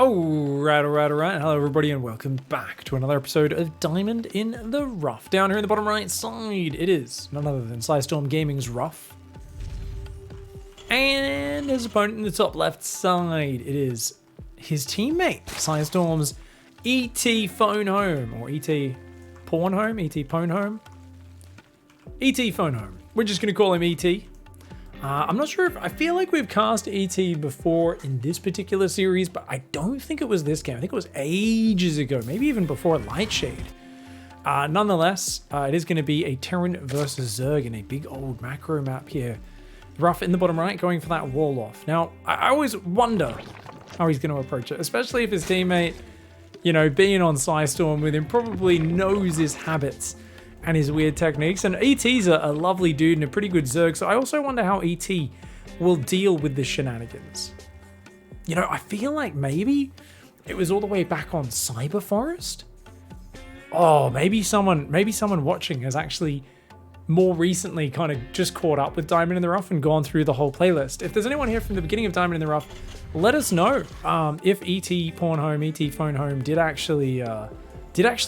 Alright. Hello everybody and welcome back to another episode of Diamond in the Rough. Down here in the bottom right side, it is none other than Storm Gaming's Ruff. And his opponent in the top left side, it is his teammate, Storm's ET Phone Home, or ET Pawn Home, ET Pwn Home. ET Phone Home. We're just going to call him ET. I'm not sure if, I feel like we've cast ET before in this particular series, but I don't think it was this game. I think it was ages ago, maybe even before Lightshade. Nonetheless, it is going to be a Terran versus Zerg in a big old macro map here. Ruff in the bottom right going for that wall off. Now, I always wonder how he's going to approach it, especially if his teammate, you know, being on Storm with him, probably knows his habits and his weird techniques. And ET's a lovely dude and a pretty good Zerg, so I also wonder how ET will deal with the shenanigans. You know, I feel like maybe it was all the way back on Cyber Forest. Oh, maybe someone watching has actually more recently kind of just caught up with Diamond in the Rough and gone through the whole playlist. If there's anyone here from the beginning of Diamond in the Rough, let us know if ET Pawn Home, ET Phone Home did actually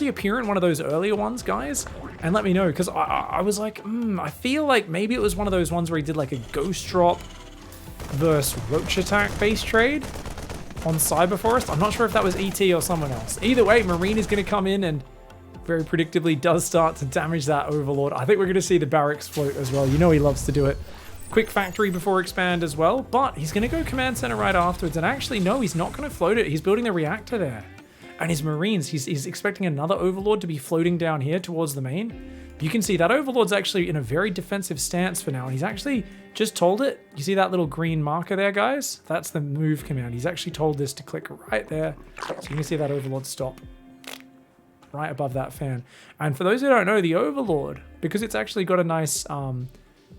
appear in one of those earlier ones, guys, and let me know, because I was like, I feel like maybe it was one of those ones where he did like a Ghost Drop versus Roach Attack base trade on Cyber Forest. I'm not sure if that was ET or someone else. Either way, Marine is going to come in and very predictably does start to damage that Overlord. I think we're going to see the barracks float as well. You know he loves to do it. Quick factory before expand as well, but he's going to go command center right afterwards. And actually, no, he's not going to float it. He's building the reactor there. And his Marines, he's expecting another Overlord to be floating down here towards the main. You can see that Overlord's actually in a very defensive stance for now. And he's actually just told it. You see that little green marker there, guys? That's the move command. He's actually told this to click right there. So you can see that Overlord stop right above that fan. And for those who don't know, the Overlord, because it's actually got a nice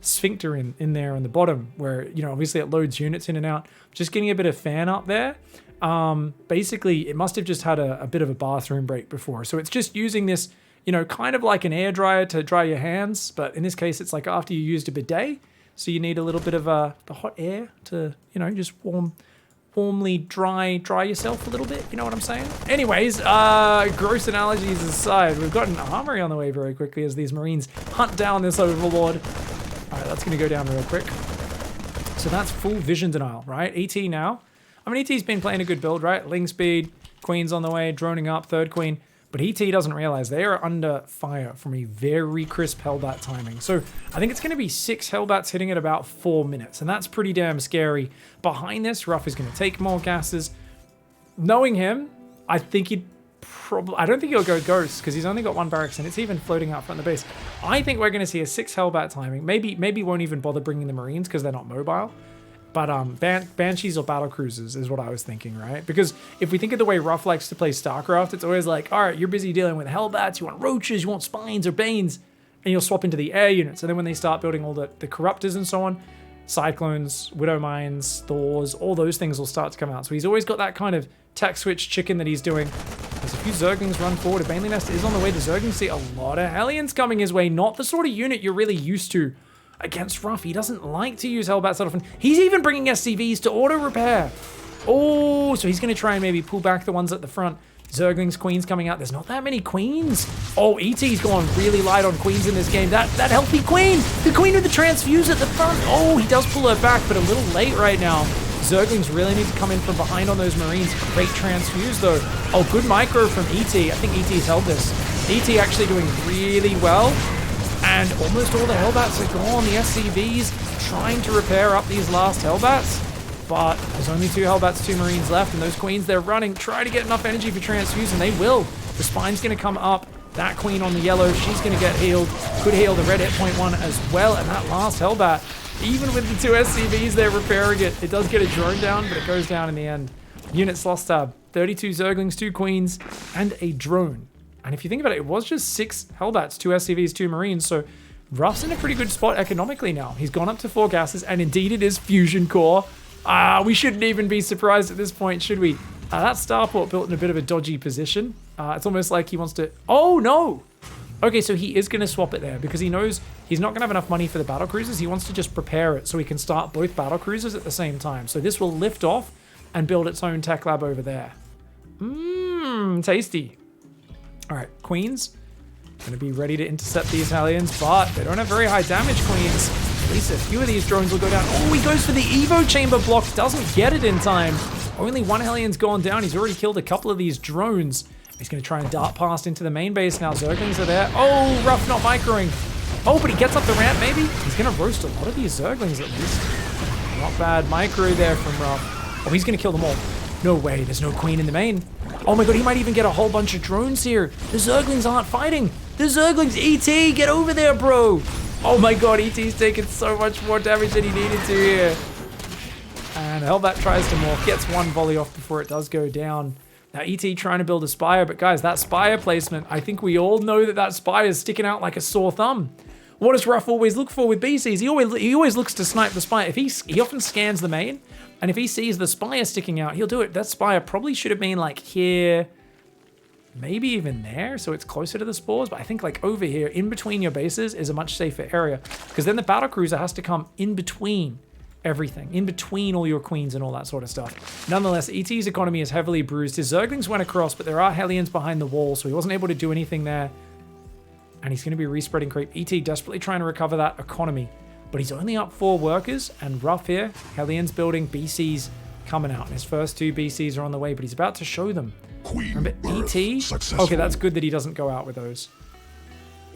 sphincter in there on the bottom where, you know, obviously it loads units in and out. Just getting a bit of fan up there. Basically, it must have just had a bit of a bathroom break before. So it's just using this, you know, kind of like an air dryer to dry your hands. But in this case, it's like after you used a bidet. So you need a little bit of the hot air to, you know, just warmly dry yourself a little bit. You know what I'm saying? Anyways, gross analogies aside, we've got an armory on the way very quickly as these Marines hunt down this Overlord. All right, that's going to go down real quick. So that's full vision denial, right? ET now. I mean, ET's been playing a good build, right? Ling speed, Queen's on the way, droning up, third Queen. But ET doesn't realize they are under fire from a very crisp Hellbat timing. So I think it's going to be 6 Hellbats hitting at about 4 minutes. And that's pretty damn scary. Behind this, Ruff is going to take more gases. Knowing him, I think he'd probably... I don't think he'll go Ghost because he's only got 1 barracks and it's even floating out front of the base. I think we're going to see a 6 Hellbat timing. Maybe won't even bother bringing the Marines because they're not mobile. But Banshees or Battlecruisers is what I was thinking, right? Because if we think of the way Ruff likes to play StarCraft, it's always like, all right, you're busy dealing with Hellbats, you want Roaches, you want Spines or Banes, and you'll swap into the air units. And then when they start building all the Corruptors and so on, Cyclones, Widow Mines, Thors, all those things will start to come out. So he's always got that kind of tech switch chicken that he's doing. There's a few Zerglings run forward. A Baneley Nest is on the way. The Zerglings see a lot of Hellions coming his way. Not the sort of unit you're really used to against Ruff. He doesn't like to use Hellbats that often. He's even bringing SCVs to auto repair. Oh, so he's going to try and maybe pull back the ones at the front. Zerglings, Queens coming out. There's not that many Queens. Oh, ET's gone really light on Queens in this game. That healthy Queen. The Queen with the transfuse at the front. Oh, he does pull her back, but a little late right now. Zerglings really need to come in from behind on those Marines. Great transfuse, though. Oh, good micro from ET. I think ET's held this. ET actually doing really well. And almost all the Hellbats are gone. The SCVs trying to repair up these last Hellbats. But there's only 2 Hellbats, 2 Marines left. And those Queens, they're running. Try to get enough energy for transfuse, and they will. The Spine's going to come up. That Queen on the yellow, she's going to get healed. Could heal the red hit point 1 as well. And that last Hellbat, even with the 2 SCVs, they're repairing it. It does get a drone down, but it goes down in the end. Units lost tab. 32 Zerglings, 2 Queens, and a drone. And if you think about it, it was just 6 Hellbats, 2 SCVs, 2 Marines. So Ruff's in a pretty good spot economically now. He's gone up to 4 gases, and indeed it is Fusion Core. We shouldn't even be surprised at this point, should we? That starport built in a bit of a dodgy position. It's almost like he wants to... Oh, no! Okay, so he is going to swap it there because he knows he's not going to have enough money for the Battlecruisers. He wants to just prepare it so he can start both Battlecruisers at the same time. So this will lift off and build its own tech lab over there. Mmm, tasty. All right, queens. Gonna be ready to intercept these Hellions, but they don't have very high damage, queens. At least a few of these drones will go down. Oh, he goes for the Evo chamber block. Doesn't get it in time. Only one Hellion's gone down. He's already killed a couple of these drones. He's going to try and dart past into the main base now. Zerglings are there. Oh, Ruff not microing. Oh, but he gets up the ramp, maybe? He's going to roast a lot of these Zerglings at least. Not bad micro there from Ruff. Oh, he's going to kill them all. No way. There's no queen in the main. Oh my god, he might even get a whole bunch of drones here. The Zerglings aren't fighting. The Zerglings, ET, get over there, bro. Oh my god, ET's taking so much more damage than he needed to here. And Hellbat tries to morph, gets one volley off before it does go down. Now, ET trying to build a Spire, but guys, that Spire placement, I think we all know that that Spire is sticking out like a sore thumb. What does Ruff always look for with BCs? He always looks to snipe the Spire. If he often scans the main, and if he sees the Spire sticking out, he'll do it. That Spire probably should have been like here, maybe even there, so it's closer to the spores, but I think like over here, in between your bases, is a much safer area, because then the Battlecruiser has to come in between everything, in between all your queens and all that sort of stuff. Nonetheless, ET's economy is heavily bruised. His Zerglings went across, but there are Hellions behind the wall, so he wasn't able to do anything there. And he's going to be respreading creep. ET desperately trying to recover that economy, but he's only up 4 workers, and Ruff here, Hellions building, BCs coming out. And his first 2 BCs are on the way, but he's about to show them. Remember, ET? Successful. Okay, that's good that he doesn't go out with those.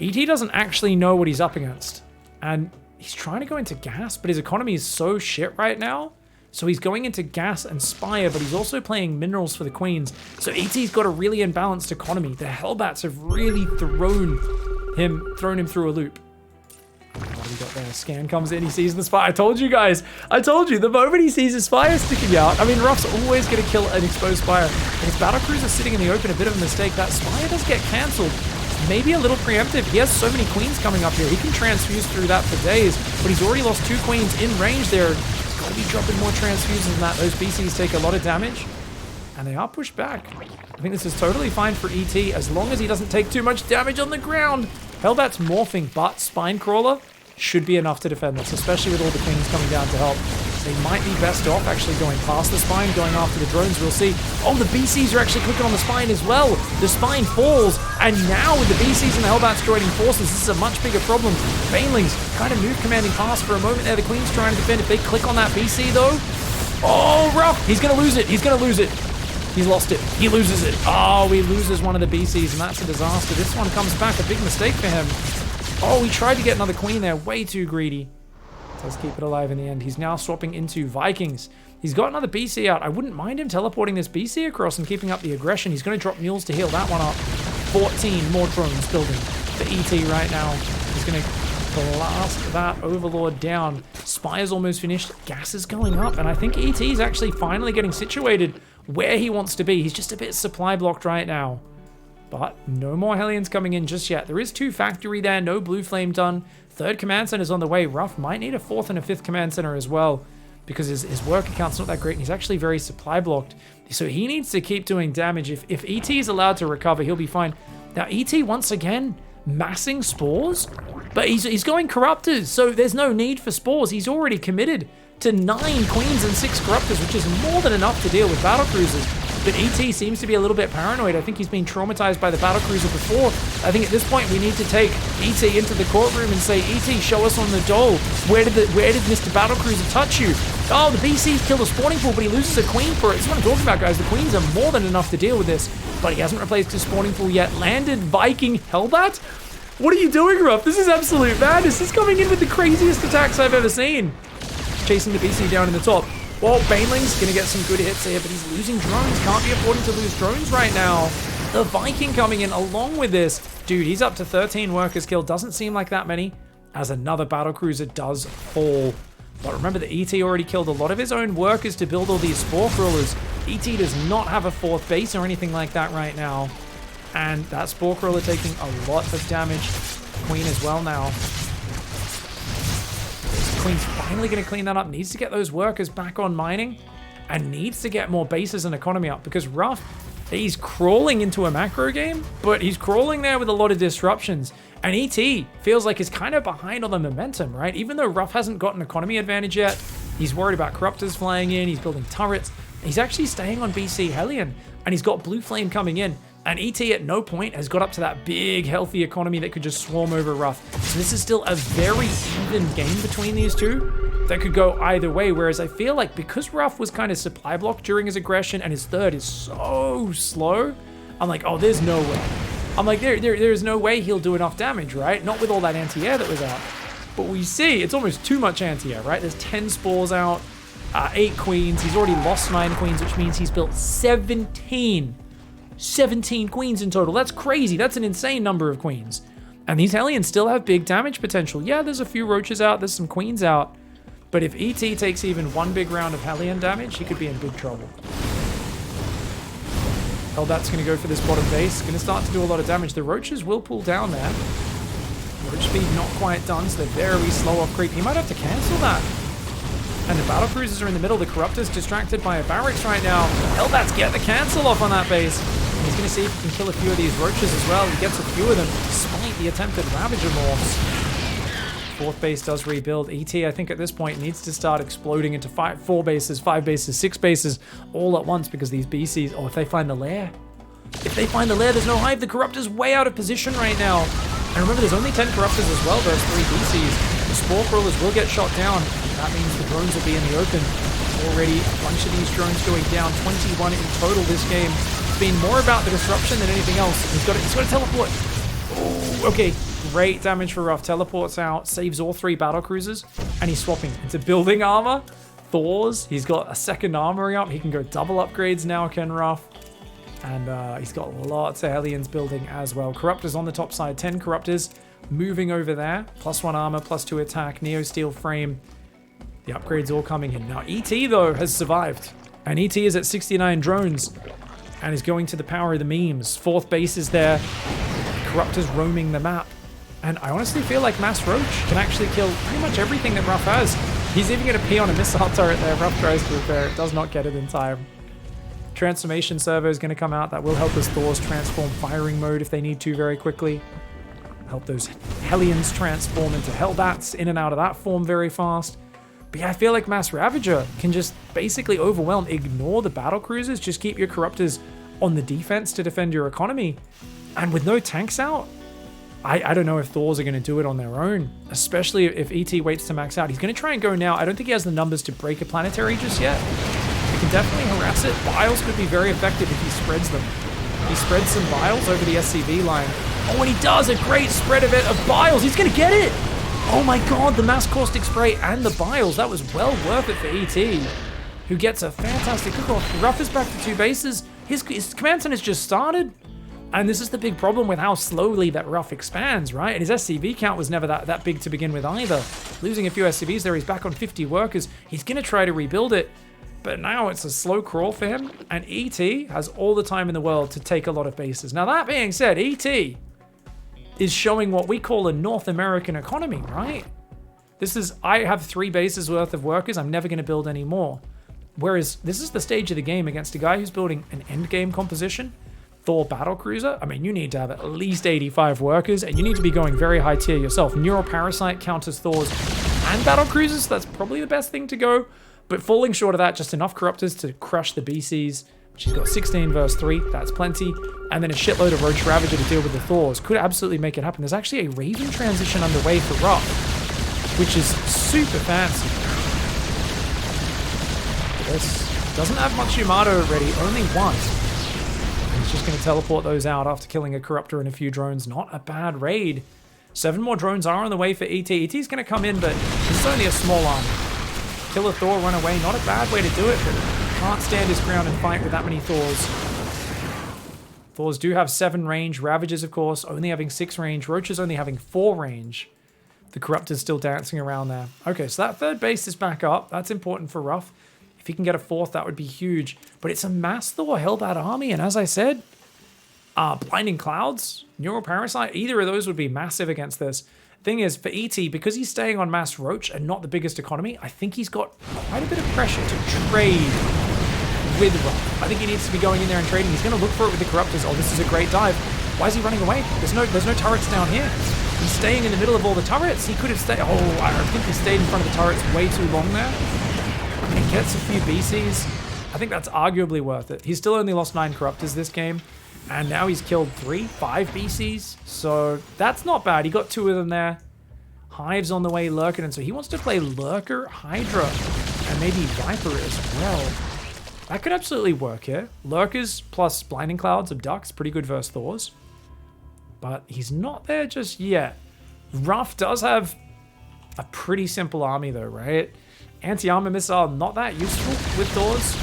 ET doesn't actually know what he's up against. And he's trying to go into gas, but his economy is so shit right now. So he's going into gas and Spire, but he's also playing minerals for the queens. So ET's got a really imbalanced economy. The Hellbats have really thrown him through a loop. What do we got there? Scan comes in, he sees the Spire. I told you guys, the moment he sees his Spire sticking out, I mean, Ruff's always going to kill an exposed Spire. And his Battlecruiser sitting in the open, a bit of a mistake. That Spire does get cancelled. Maybe a little preemptive. He has so many queens coming up here. He can transfuse through that for days, but he's already lost 2 queens in range there. Gotta be dropping more transfusions than that. Those BCs take a lot of damage, and they are pushed back. I think this is totally fine for ET, as long as he doesn't take too much damage on the ground. Hellbat's morphing, but Spine Crawler should be enough to defend this, especially with all the queens coming down to help. They might be best off actually going past the Spine, going after the drones, we'll see. Oh, the BCs are actually clicking on the Spine as well. The Spine falls, and now with the BCs and the Hellbats joining forces, this is a much bigger problem. Banelings kind of move commanding past for a moment there. The Queen's trying to defend. If they click on that BC though, oh, Ruff, he's going to lose it. He's going to lose it. He's lost it. He loses it. Oh, he loses one of the BCs, and that's a disaster. This one comes back, a big mistake for him. Oh, he tried to get another queen there. Way too greedy. Does keep it alive in the end. He's now swapping into Vikings. He's got another BC out. I wouldn't mind him teleporting this BC across and keeping up the aggression. He's going to drop mules to heal that one up. 14 more drones building for ET right now. He's going to blast that Overlord down. Spire's almost finished. Gas is going up, and I think ET is actually finally getting situated where he wants to be. He's just a bit supply blocked right now. But no more Hellions coming in just yet. There is 2 factory there, no blue flame done. 3rd command center's on the way. Ruff might need a 4th and a 5th command center as well, because his work account's not that great, and he's actually very supply blocked. So he needs to keep doing damage. If ET is allowed to recover, he'll be fine. Now ET, once again, massing spores, but he's going corruptors, so there's no need for spores. He's already committed to 9 queens and 6 corruptors, which is more than enough to deal with battlecruisers. But ET seems to be a little bit paranoid. I think he's been traumatized by the battlecruiser before. I think at this point we need to take ET into the courtroom and say, ET, show us on the dole. Where did Mr. Battlecruiser touch you? Oh, the BC's killed a spawning pool, but he loses a queen for it. That's what I'm talking about, guys. The queens are more than enough to deal with this, but he hasn't replaced his spawning pool yet. Landed Viking Hellbat? What are you doing, Ruff? This is absolute madness. He's coming in with the craziest attacks I've ever seen. Chasing the BC down in the top. Well, Baneling's gonna get some good hits here, but he's losing drones. Can't be affording to lose drones right now. The Viking coming in along with this. Dude, he's up to 13 workers killed. Doesn't seem like that many, as another battlecruiser does fall. But remember that ET already killed a lot of his own workers to build all these spore crawlers. ET does not have a 4th base or anything like that right now. And that spore crawler taking a lot of damage. Queen as well now. Queen's finally going to clean that up. Needs to get those workers back on mining, and needs to get more bases and economy up, because Ruff, he's crawling into a macro game, but he's crawling there with a lot of disruptions. And ET feels like he's kind of behind on the momentum, right? Even though Ruff hasn't got an economy advantage yet, he's worried about corruptors flying in, he's building turrets. He's actually staying on BC Hellion, and he's got Blue Flame coming in. And ET at no point has got up to that big, healthy economy that could just swarm over Ruff. So this is still a very even game between these two that could go either way. Whereas I feel like because Ruff was kind of supply blocked during his aggression and his third is so slow, I'm like, oh, there's no way. I'm like, there's no way he'll do enough damage, right? Not with all that anti-air that was out. But we see it's almost too much anti-air, right? There's 10 spores out, 8 queens. He's already lost 9 queens, which means he's built 17 queens in total. That's crazy. That's an insane number of queens. And these Hellions still have big damage potential. Yeah, there's a few roaches out, there's some queens out. But if ET takes even one big round of Hellion damage, he could be in big trouble. Hellbat's going to go for this bottom base. Going to start to do a lot of damage. The roaches will pull down there. Roach speed not quite done, so they're very slow off creep. He might have to cancel that. And the Battlecruisers are in the middle. The Corruptor's distracted by a barracks right now. Hellbat's get the cancel off on that base. He's going to see if he can kill a few of these roaches as well. He gets a few of them, despite the attempted Ravager morphs. 4th base does rebuild. ET, I think at this point, needs to start exploding into 4 bases, 5 bases, 6 bases, all at once, because these BCs, oh, if they find the lair. If they find the lair, there's no hive. The Corruptor's way out of position right now. And remember, there's only 10 Corruptors as well, versus 3 BCs. The Spore Crawlers will get shot down. That means the drones will be in the open. Already a bunch of these drones going down. 21 in total this game. It's been more about the disruption than anything else. He's got to teleport. Oh, okay. Great damage for Ruff. Teleports out, saves all 3 Battlecruisers, and he's swapping into building armor. Thor's. He's got a second armory up. He can go double upgrades now, Ken Ruff. And he's got lots of Hellions building as well. Corruptors on the top side. 10 Corruptors moving over there. +1 armor, +2 attack, Neo Steel frame. The upgrades all coming in. Now, ET, though, has survived. And ET is at 69 drones and is going to the power of the memes. 4th base is there. Corruptors roaming the map. And I honestly feel like Mass Roach can actually kill pretty much everything that Ruff has. He's even going to pee on a missile turret there. Ruff tries to repair it. Does not get it in time. Transformation servo is going to come out. That will help his Thors transform firing mode if they need to very quickly. Help those Hellions transform into Hellbats in and out of that form very fast. But yeah, I feel like Mass Ravager can just basically overwhelm, ignore the Battlecruisers, just keep your Corruptors on the defense to defend your economy. And with no tanks out, I don't know if Thors are going to do it on their own, especially if ET waits to max out. He's going to try and go now. I don't think he has the numbers to break a planetary just yet. He can definitely harass it. Vials could be very effective if he spreads them. He spreads some Vials over the SCV line. Oh, and he does a great spread of Vials. He's going to get it. Oh my god, the Mass Caustic Spray and the Vials. That was well worth it for ET, who gets a fantastic cook-off. Ruff is back to 2 bases. His command center has just started. And this is the big problem with how slowly that Ruff expands, right? And his SCV count was never that big to begin with either. Losing a few SCVs there, he's back on 50 workers. He's going to try to rebuild it. But now it's a slow crawl for him. And ET has all the time in the world to take a lot of bases. Now that being said, ET is showing what we call a North American economy, right? I have 3 bases worth of workers. I'm never going to build any more. Whereas this is the stage of the game against a guy who's building an endgame composition. Thor Battlecruiser, I mean, you need to have at least 85 workers, and you need to be going very high tier yourself. Neuroparasite counters Thors and Battlecruisers, so that's probably the best thing to go. But falling short of that, just enough Corruptors to crush the BCs. She's got 16 verse 3, that's plenty. And then a shitload of Roach Ravager to deal with the Thors. Could absolutely make it happen. There's actually a Raven transition underway for Ruff, which is super fancy. This doesn't have much Yamato already, only 1. He's just going to teleport those out after killing a Corruptor and a few drones. Not a bad raid. 7 more drones are on the way for ET. ET's going to come in, but this is only a small army. Kill a Thor, run away. Not a bad way to do it, but can't stand his ground and fight with that many Thors. Thors do have 7 range. Ravagers, of course, only having 6 range. Roaches only having 4 range. The Corruptor's still dancing around there. Okay, so that 3rd base is back up. That's important for Ruff. If he can get a 4th, that would be huge. But it's a mass Thor Hellbat army, and as I said, Blinding Clouds, Neuroparasite, either of those would be massive against this. Thing is, for ET, because he's staying on Mass Roach and not the biggest economy, I think he's got quite a bit of pressure to trade with Ruff. I think he needs to be going in there and trading. He's going to look for it with the Corruptors. Oh, this is a great dive. Why is he running away? There's no turrets down here. He's staying in the middle of all the turrets. He could have stayed. Oh, I think he stayed in front of the turrets way too long there. He gets a few BCs. I think that's arguably worth it. He's still only lost 9 Corruptors this game, and now he's killed 5 BCs, so that's not bad. He got 2 of them there. Hive's on the way, Lurker, and so he wants to play Lurker, Hydra, and maybe Viper as well. That could absolutely work here. Lurkers plus Blinding Clouds, Abducts, pretty good versus Thors. But he's not there just yet. Ruff does have a pretty simple army though, right? Anti-armor missile, not that useful with Thors.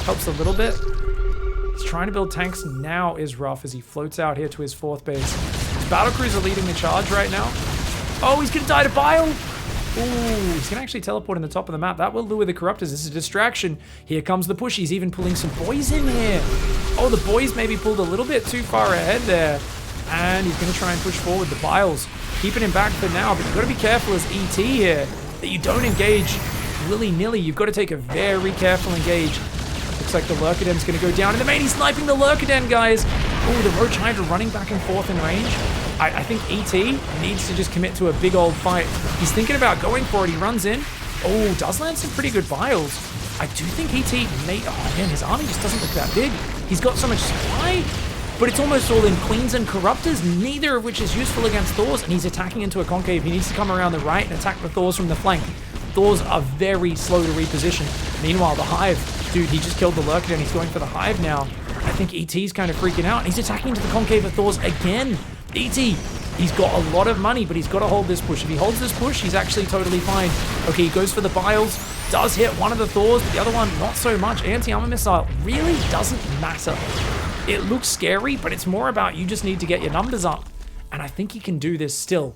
Helps a little bit. He's trying to build tanks now is Ruff as he floats out here to his 4th base. His Battlecruiser leading the charge right now. Oh, he's gonna die to Bile. Ooh, he's gonna actually teleport in the top of the map. That will lure the Corruptors. This is a distraction. Here comes the push. He's even pulling some boys in here. Oh, the boys maybe pulled a little bit too far ahead there. And he's gonna try and push forward the Biles. Keeping him back for now, but you've got to be careful as ET here that you don't engage willy-nilly. You've got to take a very careful engage. Looks like the Lurkaden's going to go down in the main. He's sniping the Lurkaden, guys. Oh, the Roach Hydra running back and forth in range. I think ET needs to just commit to a big old fight. He's thinking about going for it. He runs in. Oh, does land some pretty good Vials. I do think ET may... Oh, man, his army just doesn't look that big. He's got so much supply, but it's almost all in Queens and Corruptors, neither of which is useful against Thors, and he's attacking into a concave. He needs to come around the right and attack the Thors from the flank. Thors are very slow to reposition. Meanwhile, the Hive, dude, he just killed the Lurker and he's going for the Hive now. I think ET's kind of freaking out. He's attacking into the concave of Thors again. ET, he's got a lot of money, but he's got to hold this push. If he holds this push, he's actually totally fine. Okay, he goes for the Biles, does hit one of the Thors, but the other one, not so much. Anti-armor missile really doesn't matter. It looks scary, but it's more about you just need to get your numbers up. And I think he can do this still.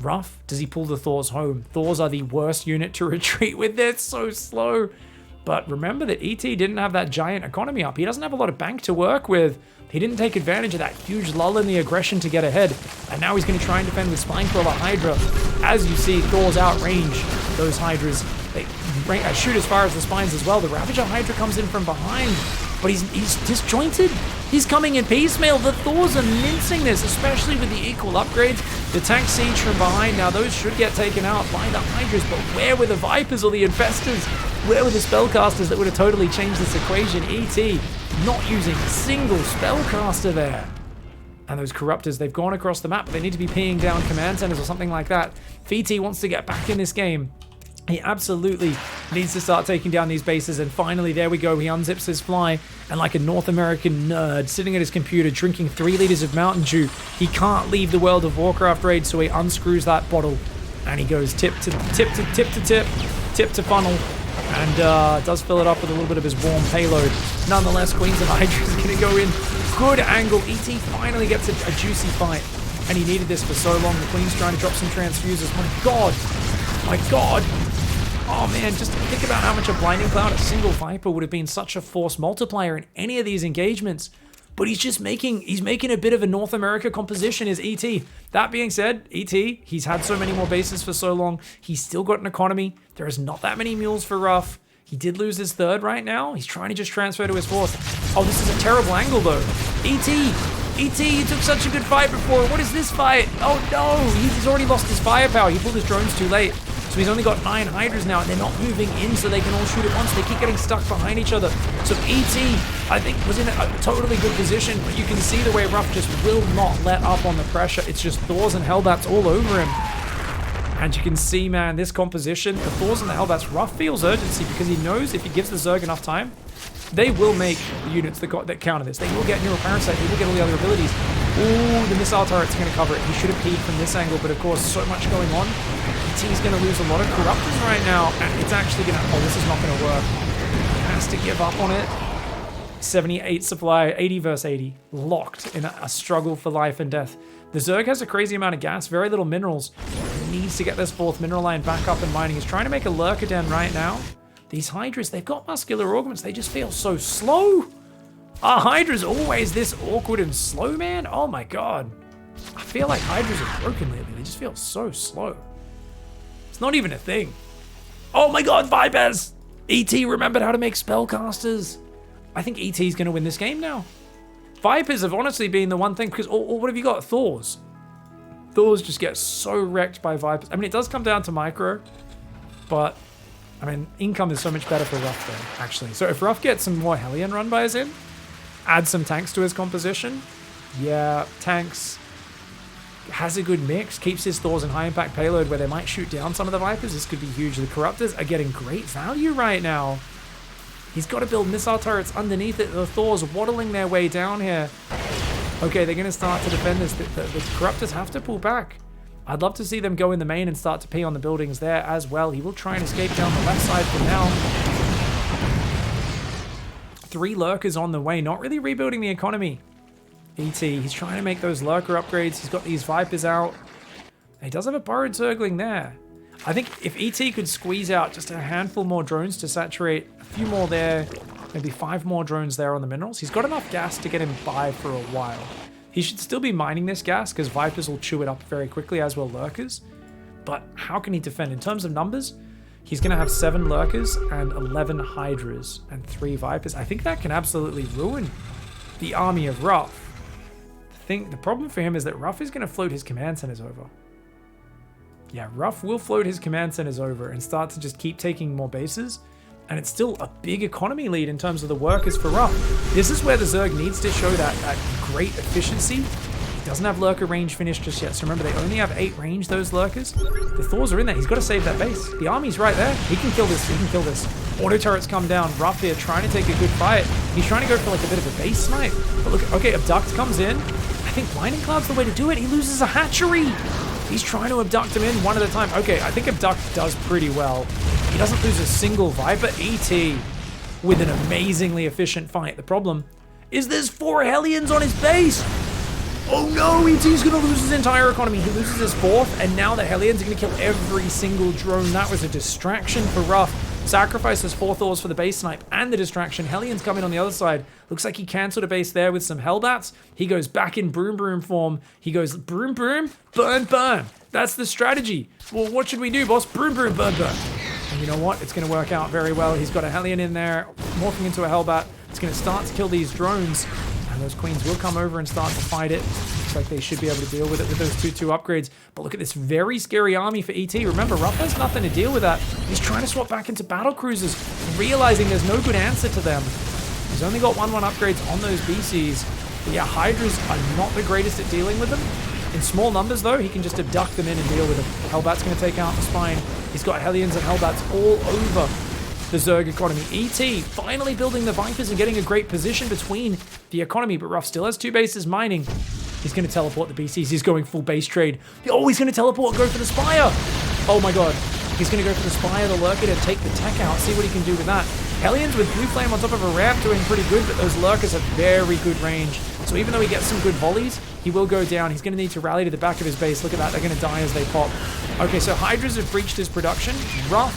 Ruff, does he pull the Thors home? Thors are the worst unit to retreat with. They're so slow. But remember that ET didn't have that giant economy up. He doesn't have a lot of bank to work with. He didn't take advantage of that huge lull in the aggression to get ahead. And now he's going to try and defend with Spinecrawler Hydra. As you see, Thors outrange those Hydras. They shoot as far as the spines as well. The Ravager Hydra comes in from behind, but he's disjointed. He's coming in piecemeal. The Thors are mincing this, especially with the equal upgrades. The tank siege from behind. Now those should get taken out by the Hydras, but where were the Vipers or the Infestors? Where were the Spellcasters that would have totally changed this equation? ET not using a single Spellcaster there. And those Corruptors, they've gone across the map, but they need to be pinging down command centers or something like that. VT wants to get back in this game. He absolutely needs to start taking down these bases, and finally, there we go. He unzips his fly, and like a North American nerd sitting at his computer drinking 3 liters of Mountain Dew, he can't leave the World of Warcraft raid, so he unscrews that bottle, and he goes tip to tip to tip to tip, tip to funnel, and does fill it up with a little bit of his warm payload. Nonetheless, Queens and Hydra is going to go in. Good angle. ET finally gets a juicy fight, and he needed this for so long. The Queen's trying to drop some transfusers. My God. My God. Oh man, just think about how much a Blinding Cloud, a single Viper, would have been such a force multiplier in any of these engagements. But he's making a bit of a North America composition as ET. That being said, ET, he's had so many more bases for so long. He's still got an economy. There is not that many mules for Ruff. He did lose his 3rd right now. He's trying to just transfer to his 4th. Oh, this is a terrible angle though. ET, you took such a good fight before. What is this fight? Oh no, he's already lost his firepower. He pulled his drones too late. So he's only got 9 Hydras now, and they're not moving in so they can all shoot at once. They keep getting stuck behind each other. So ET, I think, was in a totally good position, but you can see the way Ruff just will not let up on the pressure. It's just Thors and Hellbats all over him. And you can see, man, this composition, the Thors and the Hellbats, Ruff feels urgency because he knows if he gives the Zerg enough time, they will make the units that counter this. They will get Neuroparasite, they will get all the other abilities. Ooh, the missile turret's going to cover it. He should have peeked from this angle, but of course, so much going on. ET's going to lose a lot of Corruptors right now, and it's actually going to... Oh, this is not going to work. He has to give up on it. 78 supply, 80 versus 80. Locked in a struggle for life and death. The Zerg has a crazy amount of gas, very little minerals. He needs to get this 4th mineral line back up and mining. He's trying to make a Lurkaden right now. These Hydras, they've got muscular augments. They just feel so slow. Are Hydras always this awkward and slow, man? Oh my God. I feel like Hydras are broken lately. They just feel so slow. It's not even a thing. Oh my God, Vipers! ET remembered how to make spellcasters. I think ET's going to win this game now. Vipers have honestly been the one thing, because what have you got? Thors. Thors just get so wrecked by Vipers. I mean, it does come down to micro, but I mean, income is so much better for Ruff though, actually. So if Ruff gets some more Hellion run bys in, add some tanks to his composition, yeah, tanks, has a good mix, keeps his Thors in high impact payload where they might shoot down some of the Vipers. This could be huge. The Corruptors are getting great value right now. He's got to build missile turrets underneath it. The Thors waddling their way down here. Okay, they're going to start to defend this. The Corruptors have to pull back. I'd love to see them go in the main and start to pee on the buildings there as well. He will try and escape down the left side for now. 3 lurkers on the way, not really rebuilding the economy. ET, he's trying to make those lurker upgrades. He's got these Vipers out. He does have a borrowed Zergling there. I think if ET could squeeze out just a handful more drones to saturate, a few more there, maybe 5 more drones there on the minerals, he's got enough gas to get him by for a while. He should still be mining this gas because Vipers will chew it up very quickly, as will lurkers. But how can he defend? In terms of numbers, he's going to have 7 lurkers and 11 hydras and 3 Vipers. I think that can absolutely ruin the army of Ruff. The problem for him is that Ruff is going to float his command centers over. Yeah, Ruff will float his command centers over and start to just keep taking more bases. And it's still a big economy lead in terms of the workers for Ruff. This is where the Zerg needs to show that great efficiency. He doesn't have lurker range finished just yet. So remember, they only have 8 range, those lurkers. The Thors are in there. He's got to save that base. The army's right there. He can kill this. He can kill this. Auto turrets come down. Ruff here trying to take a good fight. He's trying to go for like a bit of a base snipe. But look, okay, Abduct comes in. I think Blinding Cloud's the way to do it. He loses a hatchery. He's trying to abduct him in one at a time. Okay, I think Abduct does pretty well. He doesn't lose a single Viper. ET with an amazingly efficient fight. The problem is there's 4 Hellions on his base. Oh no, ET's going to lose his entire economy. He loses his 4th, and now the Hellions are going to kill every single drone. That was a distraction for Ruff. Sacrifices 4 Thors for the base snipe and the distraction. Hellions come in on the other side. Looks like he cancelled a base there with some Hellbats. He goes back in Broom Broom form. He goes Broom Broom, burn, burn. That's the strategy. Well, what should we do, boss? Broom Broom, burn, burn. And you know what? It's going to work out very well. He's got a Hellion in there, morphing into a Hellbat. It's going to start to kill these drones. And those queens will come over and start to fight it. Looks like they should be able to deal with it with those 2-2 upgrades. But look at this very scary army for ET. Remember, Ruff has nothing to deal with that. He's trying to swap back into Battlecruisers, realizing there's no good answer to them. He's only got 1-1 upgrades on those BCs. But yeah, Hydras are not the greatest at dealing with them. In small numbers, though, he can just abduct them in and deal with them. Hellbat's going to take out the spine. He's got Hellions and Hellbats all over the Zerg economy. ET finally building the Vipers and getting a great position between the economy, but Ruff still has 2 bases mining. He's going to teleport the BCs. He's going full base trade. Oh, he's going to teleport, go for the Spire. Oh my god. He's going to go for the Spire, the Lurker, to take the tech out, see what he can do with that. Hellions with Blue Flame on top of a ramp doing pretty good, but those Lurkers have very good range. So even though he gets some good volleys, he will go down. He's going to need to rally to the back of his base. Look at that. They're going to die as they pop. Okay, so Hydras have breached his production. Ruff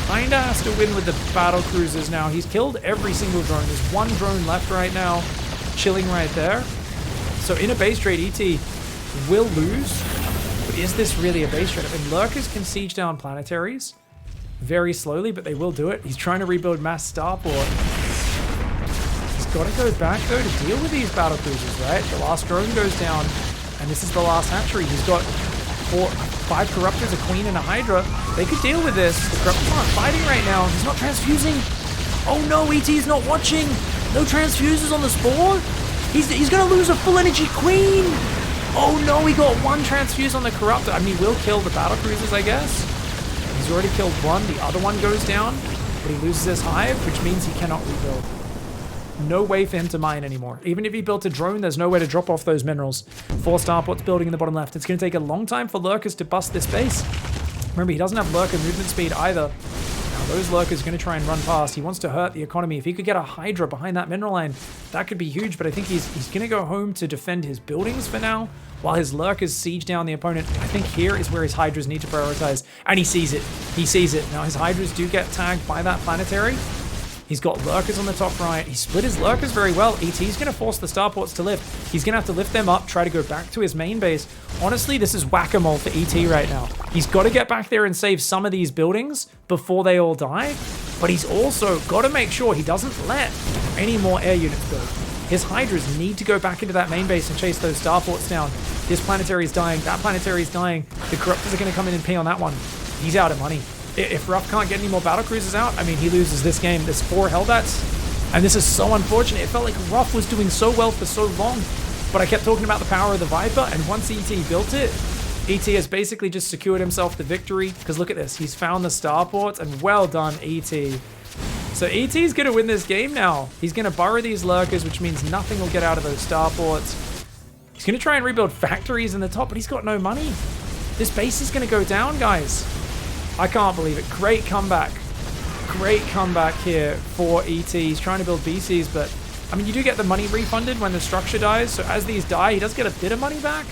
kinda has to win with the Battlecruisers now. He's killed every single drone. There's 1 drone left right now, chilling right there. So in a base trade, ET will lose. But is this really a base trade? I mean, Lurkers can siege down planetaries very slowly, but they will do it. He's trying to rebuild mass starport. He's got to go back, though, to deal with these Battlecruisers, right? The last drone goes down, and this is the last hatchery. He's got 5 Corruptors, a Queen, and a Hydra. They could deal with this. The Corruptors aren't fighting right now. He's not transfusing. Oh no, ET is not watching. No transfuses on the Spore. He's going to lose a full energy Queen. Oh no, he got 1 transfuse on the Corruptor. I mean, he will kill the Battlecruisers, I guess. He's already killed 1. The other one goes down, but he loses his Hive, which means he cannot rebuild. No way for him to mine anymore. Even if he built a drone, there's no way to drop off those minerals. 4 starports building in the bottom left. It's going to take a long time for Lurkers to bust this base. Remember, he doesn't have Lurker movement speed either. Now, those Lurkers are going to try and run past. He wants to hurt the economy. If he could get a Hydra behind that mineral line, that could be huge. But I think he's going to go home to defend his buildings for now, while his Lurkers siege down the opponent. I think here is where his Hydras need to prioritize. And he sees it. He sees it. Now, his Hydras do get tagged by that planetary. He's got Lurkers on the top right. He split his Lurkers very well. ET's going to force the starports to lift. He's going to have to lift them up, try to go back to his main base. Honestly, this is whack-a-mole for ET right now. He's got to get back there and save some of these buildings before they all die. But he's also got to make sure he doesn't let any more air units build. His Hydras need to go back into that main base and chase those starports down. This planetary is dying. That planetary is dying. The Corruptors are going to come in and pee on that one. He's out of money. If Ruff can't get any more Battlecruisers out, I mean, he loses this game. There's 4 Hellbats, and this is so unfortunate. It felt like Ruff was doing so well for so long, but I kept talking about the power of the Viper, and once ET built it, ET has basically just secured himself the victory, because look at this. He's found the starports, and well done, ET. So ET's going to win this game now. He's going to burrow these lurkers, which means nothing will get out of those starports. He's going to try and rebuild factories in the top, but he's got no money. This base is going to go down, guys. I can't believe it. Great comeback. Great comeback here for ET. He's trying to build BCs, but I mean, you do get the money refunded when the structure dies. So as these die, he does get a bit of money back.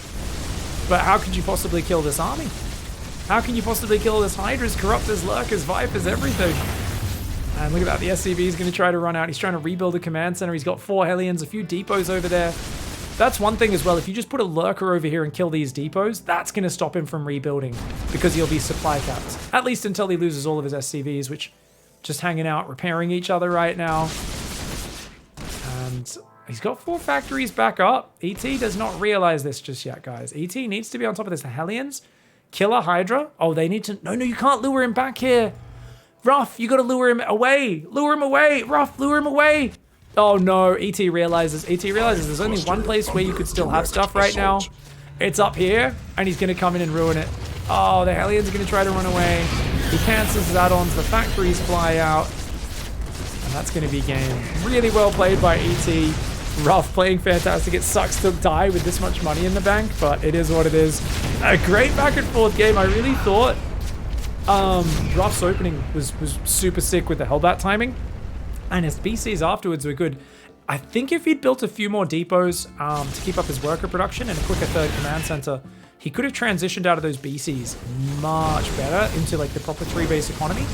But how could you possibly kill this army? How can you possibly kill this Hydras, Corruptors, Lurkers, Vipers, everything? And look at that. The SCV is going to try to run out. He's trying to rebuild a command center. He's got 4 Hellions, a few depots over there. That's one thing as well. If you just put a lurker over here and kill these depots, that's going to stop him from rebuilding because he'll be supply capped. At least until he loses all of his SCVs, which just hanging out, repairing each other right now. And he's got 4 factories back up. ET does not realize this just yet, guys. ET needs to be on top of this. The Hellions, Killer Hydra. Oh, they need to... No, you can't lure him back here. Ruff, you got to lure him away. Lure him away. Ruff, lure him away. Oh no, ET realizes there's only one place where you could still have stuff right now. It's up here, and he's going to come in and ruin it. Oh, the Hellions are going to try to run away. He cancels his add-ons, the factories fly out, and that's going to be game. Really well played by ET. Ruff playing fantastic. It sucks to die with this much money in the bank, but it is what it is. A great back and forth game. I really thought Ruff's opening was super sick with the Hellbat timing. And his BCs afterwards were good. I think if he'd built a few more depots to keep up his worker production and a quicker 3rd command center, he could have transitioned out of those BCs much better into like the proper 3-base economy.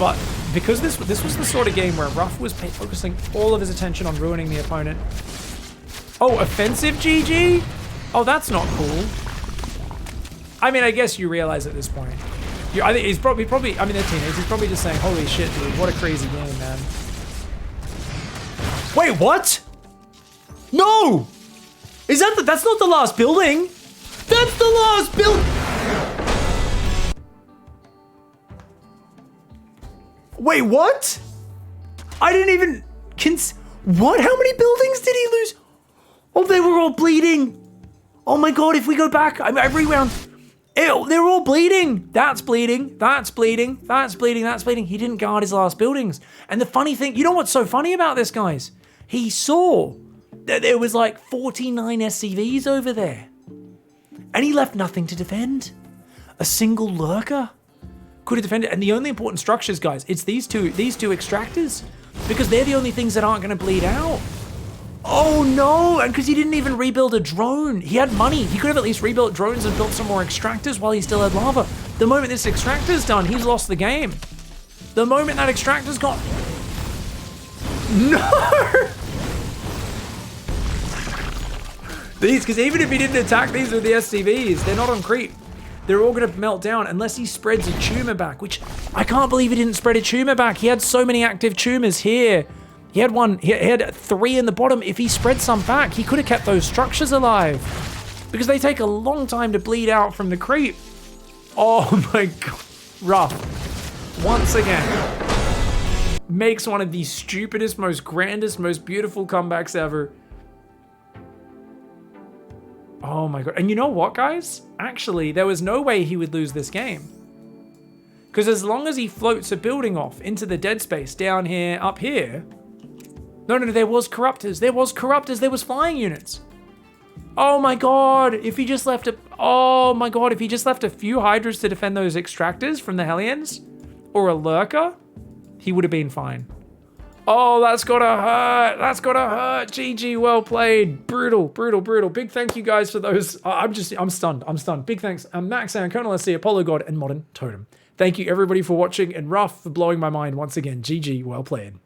But because this was the sort of game where Ruff was focusing all of his attention on ruining the opponent. Oh, offensive GG? Oh, that's not cool. I mean, I guess you realize at this point. I think he's probably, I mean, they're teenagers. He's probably just saying, holy shit, dude, what a crazy game, man. Wait, what? No! Is that that's not the last building? That's the last build. Wait, what? I didn't even what? How many buildings did he lose? Oh, they were all bleeding. Oh my god, if we go back, I mean, every round. Ew, they're all bleeding. That's bleeding. That's bleeding. That's bleeding. That's bleeding. He didn't guard his last buildings. And the funny thing, you know what's so funny about this, guys? He saw that there was like 49 SCVs over there. And he left nothing to defend. A single lurker could have defended. And the only important structures, guys, it's these two extractors. Because they're the only things that aren't going to bleed out. Oh no, and because he didn't even rebuild a drone. He had money. He could have at least rebuilt drones and built some more extractors while he still had lava. The moment this extractor's done, he's lost the game. The moment that extractor's gone... No! These, because even if he didn't attack these with the SCVs, they're not on creep. They're all going to melt down unless he spreads a tumor back, which I can't believe he didn't spread a tumor back. He had so many active tumors here. He had one, he had 3 in the bottom. If he spread some back, he could have kept those structures alive because they take a long time to bleed out from the creep. Oh my god. Ruff, once again, makes one of the stupidest, most grandest, most beautiful comebacks ever. Oh my god. And you know what, guys? Actually, there was no way he would lose this game. Because as long as he floats a building off into the dead space down here, up here... No, there was Corruptors. There was Corruptors. There was flying units. Oh my god. If he just left a... Oh my god. If he just left a few Hydras to defend those extractors from the Hellions, or a Lurker, he would have been fine. Oh, that's gotta hurt. That's gotta hurt. GG, well played. Brutal, brutal, brutal. Big thank you guys for those. I'm stunned. I'm stunned. Big thanks. Max and Colonel SC, Apollo God, and Modern Totem. Thank you everybody for watching, and Ruff for blowing my mind once again. GG, well played.